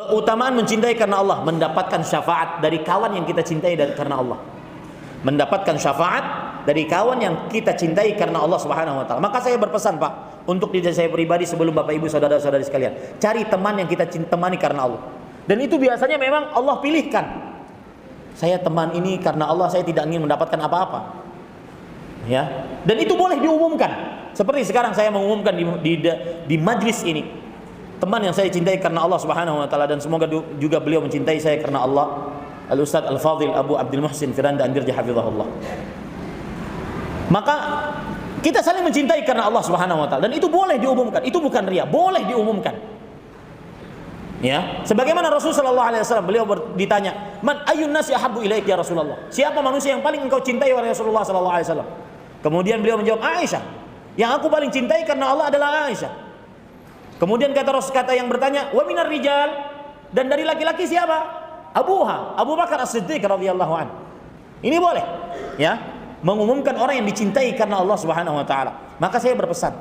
Keutamaan mencintai karena Allah, mendapatkan syafaat dari kawan yang kita cintai karena Allah. Mendapatkan syafaat dari kawan yang kita cintai karena Allah Subhanahu wa taala. Maka saya berpesan, Pak, untuk diri saya pribadi sebelum Bapak Ibu saudara-saudari sekalian, cari teman yang kita temani karena Allah. Dan itu biasanya memang Allah pilihkan. Saya teman ini karena Allah, saya tidak ingin mendapatkan apa-apa. Ya. Dan itu boleh diumumkan. Seperti sekarang saya mengumumkan di majlis ini. Teman yang saya cintai karena Allah Subhanahu wa taala, dan semoga juga beliau mencintai saya karena Allah, Al-Ustaz Al-Fadhil Abu Abdul Muhsin Firanda Andirja hafizahullah. Maka kita saling mencintai karena Allah Subhanahu wa taala, dan itu boleh diumumkan. Itu bukan riya, boleh diumumkan. Ya, sebagaimana Rasul sallallahu alaihi wasallam, beliau ditanya, "Man ayyun nasi ahabbu ilaik ya Rasulullah?" Siapa manusia yang paling engkau cintai wahai Rasulullah sallallahu alaihi wasallam? Kemudian beliau menjawab, "Aisyah." Yang aku paling cintai karena Allah adalah Aisyah. Kemudian kata yang bertanya, "Wa minar rijal?" Dan dari laki-laki siapa? Abu Bakar As-Siddiq radhiyallahu anhu. Ini boleh, ya, mengumumkan orang yang dicintai karena Allah Subhanahu wa taala. Maka saya berpesan.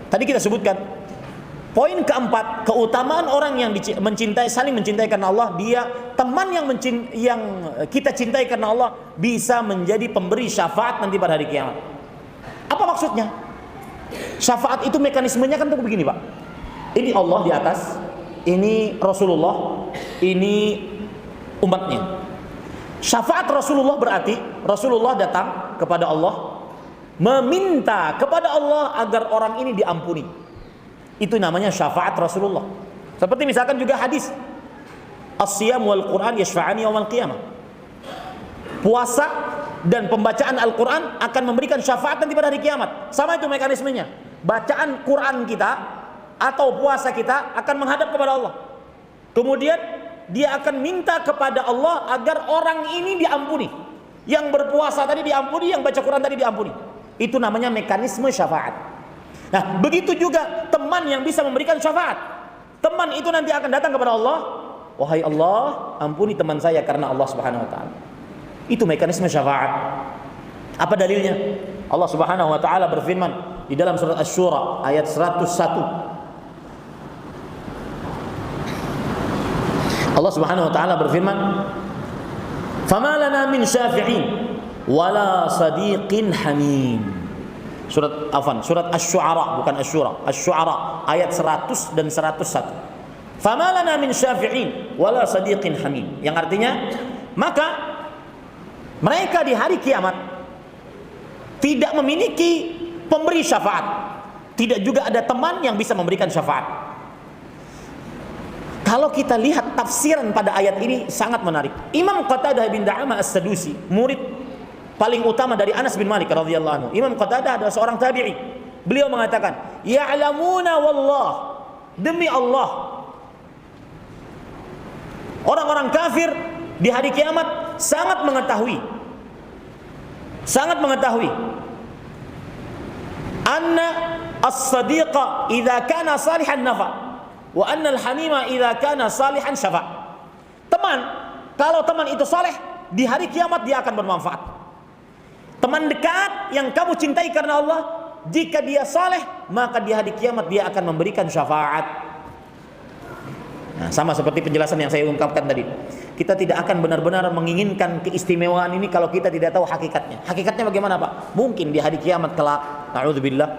Tadi kita sebutkan poin keempat, keutamaan orang yang saling mencintai karena Allah, dia teman yang kita cintai karena Allah bisa menjadi pemberi syafaat nanti pada hari kiamat. Apa maksudnya? Syafaat itu mekanismenya kan begini, Pak. Ini Allah di atas, ini Rasulullah, ini umatnya. Syafaat Rasulullah berarti Rasulullah datang kepada Allah, meminta kepada Allah agar orang ini diampuni. Itu namanya syafaat Rasulullah. Seperti misalkan juga hadis, as-siyam wal Quran yashfa'ani yaumal qiyamah. Puasa dan pembacaan Al-Quran akan memberikan syafaat nanti pada hari kiamat. Sama itu mekanismenya. Bacaan Quran kita atau puasa kita akan menghadap kepada Allah. Kemudian dia akan minta kepada Allah agar orang ini diampuni. Yang berpuasa tadi diampuni, yang baca Quran tadi diampuni. Itu namanya mekanisme syafaat. Nah, begitu juga teman yang bisa memberikan syafaat. Teman itu nanti akan datang kepada Allah, "Wahai Allah, ampuni teman saya karena Allah Subhanahu wa taala." Itu mekanisme syafaat. Apa dalilnya? Allah Subhanahu wa taala berfirman di dalam surat Asy-Syura ayat 101. Allah Subhanahu wa taala berfirman, "Fama lana min syafi'in wala sadiqin hamim." Surat Asy-Syu'ara, bukan Asy-Syura. Asy-Syu'ara ayat 100 dan 101. "Fama lana min syafi'in wala sadiqin hamim." Yang artinya, maka mereka di hari kiamat tidak memiliki pemberi syafaat. Tidak juga ada teman yang bisa memberikan syafaat. Kalau kita lihat tafsiran pada ayat ini sangat menarik. Imam Qatadah bin Da'amah As-Sadusi, murid paling utama dari Anas bin Malik radhiyallahu anhu. Imam Qatadah adalah seorang tabi'i. Beliau mengatakan, "Ya'lamuna wallah, demi Allah, orang-orang kafir di hari kiamat sangat mengetahui anna as-sadiqa idza kana salihan nafa wa anna al-hamima idza kana salihan syafa." Teman, kalau teman itu saleh, di hari kiamat dia akan bermanfaat. Teman dekat yang kamu cintai karena Allah, jika dia saleh, maka di hari kiamat dia akan memberikan syafaat. Nah, sama seperti penjelasan yang saya ungkapkan tadi. Kita tidak akan benar-benar menginginkan keistimewaan ini kalau kita tidak tahu hakikatnya. Hakikatnya bagaimana, Pak? Mungkin di hari kiamat kelak, na'udzubillah,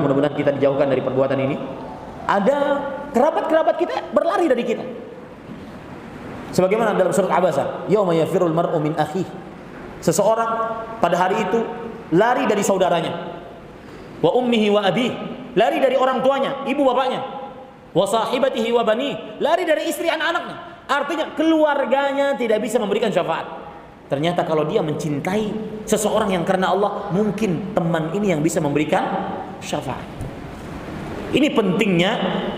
mudah-mudahan kita dijauhkan dari perbuatan ini, ada kerabat-kerabat kita berlari dari kita. Sebagaimana dalam surat Abasa, yauma yafirul mar'u min akhihi. Seseorang pada hari itu lari dari saudaranya. Wa ummihi wa abihi, lari dari orang tuanya, ibu bapaknya. Wa sahibatihi wa bani, lari dari istri anak-anaknya. Artinya keluarganya tidak bisa memberikan syafaat. Ternyata kalau dia mencintai seseorang yang karena Allah, mungkin teman ini yang bisa memberikan syafaat. Ini pentingnya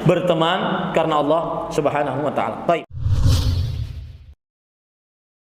berteman karena Allah Subhanahu wa taala. Baik.